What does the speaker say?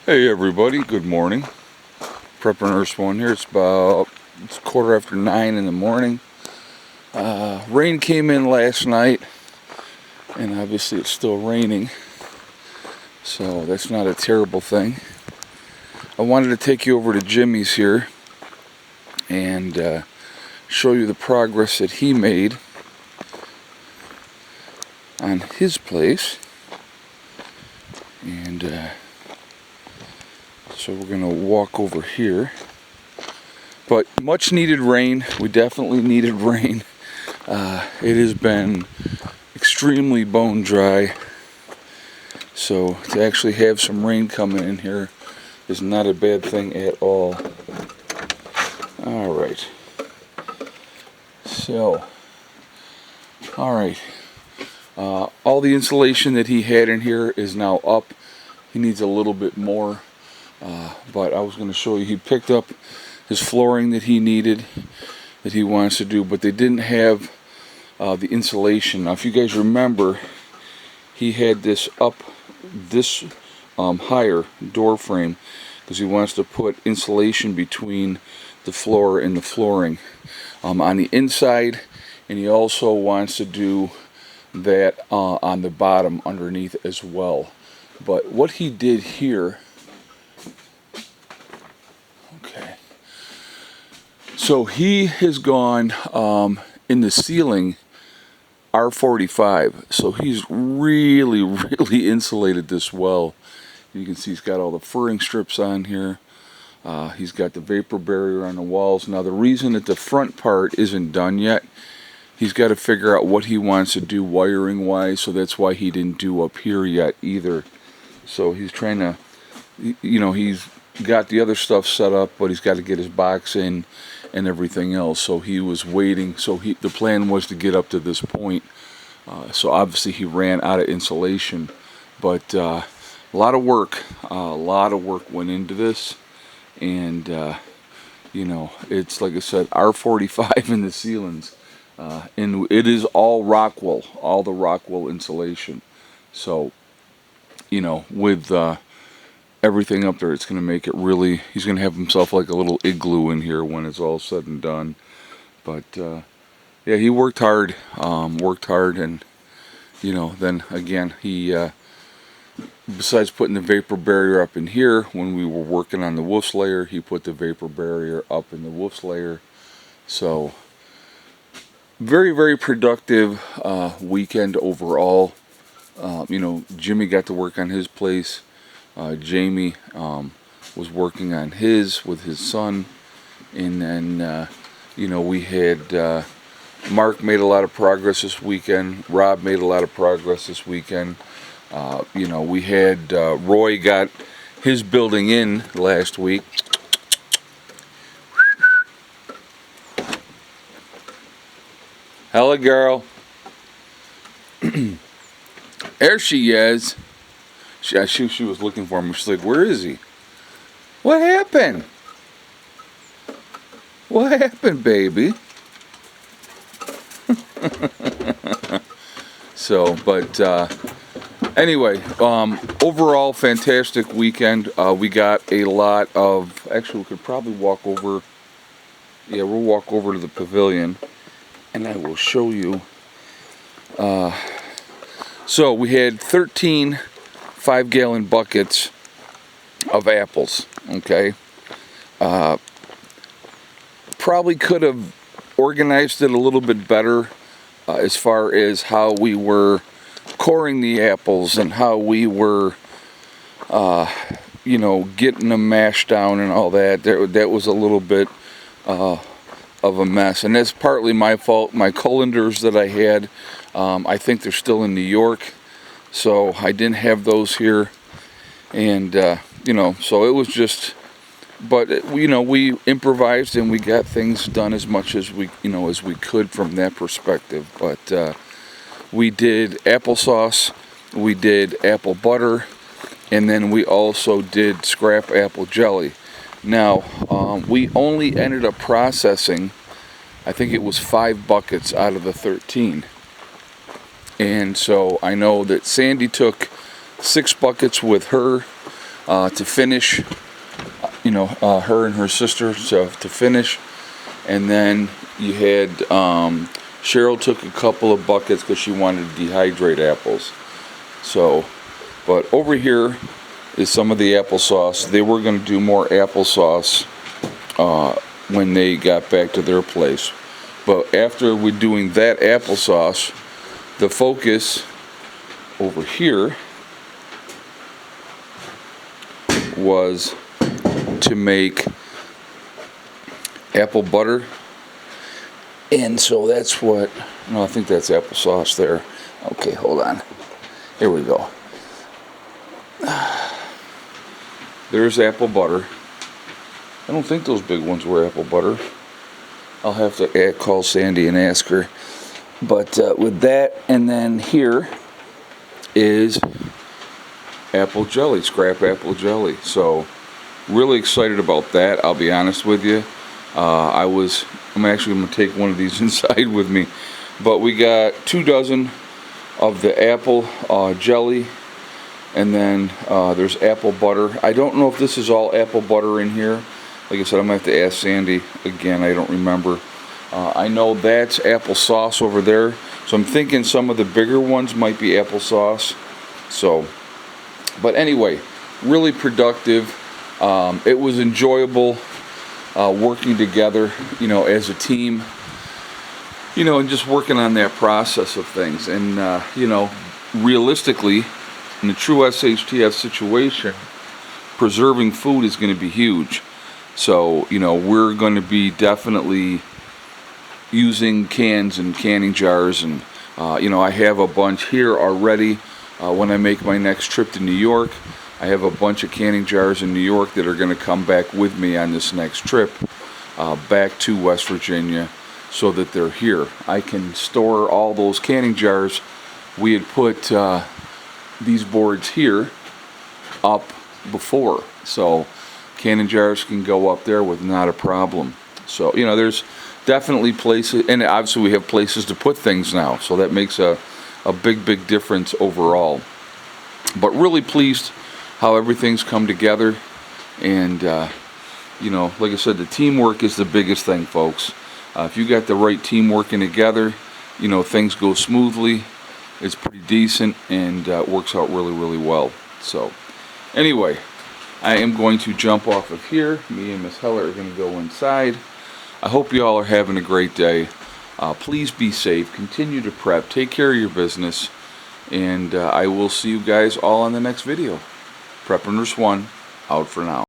Hey everybody, good morning. Prepper Nurse One here. It's 9:15 in the morning. Rain came in last night, and obviously it's still raining, so that's not a terrible thing. I wanted to take you over to Jimmy's here and show you the progress that he made on his place. And so we're going to walk over here. But much needed rain. We definitely needed rain. It has been extremely bone dry. So to actually have some rain coming in here is not a bad thing at all. Alright. So, alright. All the insulation that he had in here is now up. He needs a little bit more. But I was going to show you, he picked up his flooring that he needed, that he wants to do, but they didn't have the insulation. Now, if you guys remember, he had this up, this higher door frame, because he wants to put insulation between the floor and the flooring on the inside, and he also wants to do that on the bottom underneath as well. But what he did here, okay, so he has gone in the ceiling R45, so he's really insulated this well. You can see he's got all the furring strips on here. He's got the vapor barrier on the walls. Now the reason that the front part isn't done yet, he's got to figure out what he wants to do wiring wise, so that's why he didn't do up here yet either. So he's trying to, you know, he's got the other stuff set up, but he's got to get his box in and everything else. So he was waiting. So the plan was to get up to this point. So obviously he ran out of insulation, but a lot of work went into this, and you know, it's like I said, R45 in the ceilings, and it is all Rockwell, all the Rockwell insulation. So, you know, with everything up there, it's going to make it really, he's going to have himself like a little igloo in here when it's all said and done. But yeah, he worked hard, and you know, then again, he besides putting the vapor barrier up in here, when we were working on the woofs layer, he put the vapor barrier up in the woofs layer. So very productive weekend overall. You know, Jimmy got to work on his place. Jamie was working on his with his son, and then you know, we had Mark made a lot of progress this weekend. Rob made a lot of progress this weekend. You know, we had Roy got his building in last week. Hello, girl. There she is. She was looking for him. She's like, where is he? What happened? What happened, baby? So, but anyway, overall fantastic weekend. We got a lot of, actually we could probably walk over, yeah, we'll walk over to the pavilion and I will show you. So we had 13 5-gallon buckets of apples, okay? Probably could have organized it a little bit better as far as how we were coring the apples and how we were, you know, getting them mashed down and all that. That was a little bit of a mess, and that's partly my fault. My colanders that I had, I think they're still in New York, so I didn't have those here, and you know, so it was just, but you know, we improvised and we got things done as much as we, you know, as we could from that perspective. But we did applesauce, we did apple butter, and then we also did scrap apple jelly. Now, we only ended up processing, I think it was 5 buckets out of the 13. And so I know that Sandy took 6 buckets with her. to finish. Her and her sister to finish, and then you had Cheryl took a couple of buckets because she wanted to dehydrate apples. So, but over here is some of the applesauce. They were going to do more applesauce when they got back to their place. But after we're doing that applesauce, the focus over here was to make apple butter. And so that's what, no, I think that's applesauce there. Okay, hold on. Here we go. There's apple butter. I don't think those big ones were apple butter. I'll have to call Sandy and ask her. But with that, and then here is apple jelly, scrap apple jelly. So really excited about that, I'll be honest with you. I'm actually going to take one of these inside with me. But we got 2 dozen of the apple jelly, and then there's apple butter. I don't know if this is all apple butter in here. Like I said, I'm going to have to ask Sandy again. I don't remember. I know that's applesauce over there. So I'm thinking some of the bigger ones might be applesauce. So, but anyway, really productive. It was enjoyable working together, as a team, and just working on that process of things. And, realistically, in the true SHTF situation, preserving food is going to be huge. So, we're going to be definitely using cans and canning jars. And, I have a bunch here already. When I make my next trip to New York, I have a bunch of canning jars in New York that are going to come back with me on this next trip back to West Virginia, so that they're here. I can store all those canning jars. We had put these boards here up before, so canning jars can go up there with not a problem. So, there's definitely places, and obviously we have places to put things now, so that makes a big difference overall. But really pleased how everything's come together. And like I said, the teamwork is the biggest thing, folks. If you got the right team working together, things go smoothly. It's pretty decent, and works out really well. So anyway, I am going to jump off of here. Me and Miss Heller are going to go inside. I hope you all are having a great day. Please be safe, continue to prep, take care of your business, and I will see you guys all on the next video. Preppreneurs 1, out for now.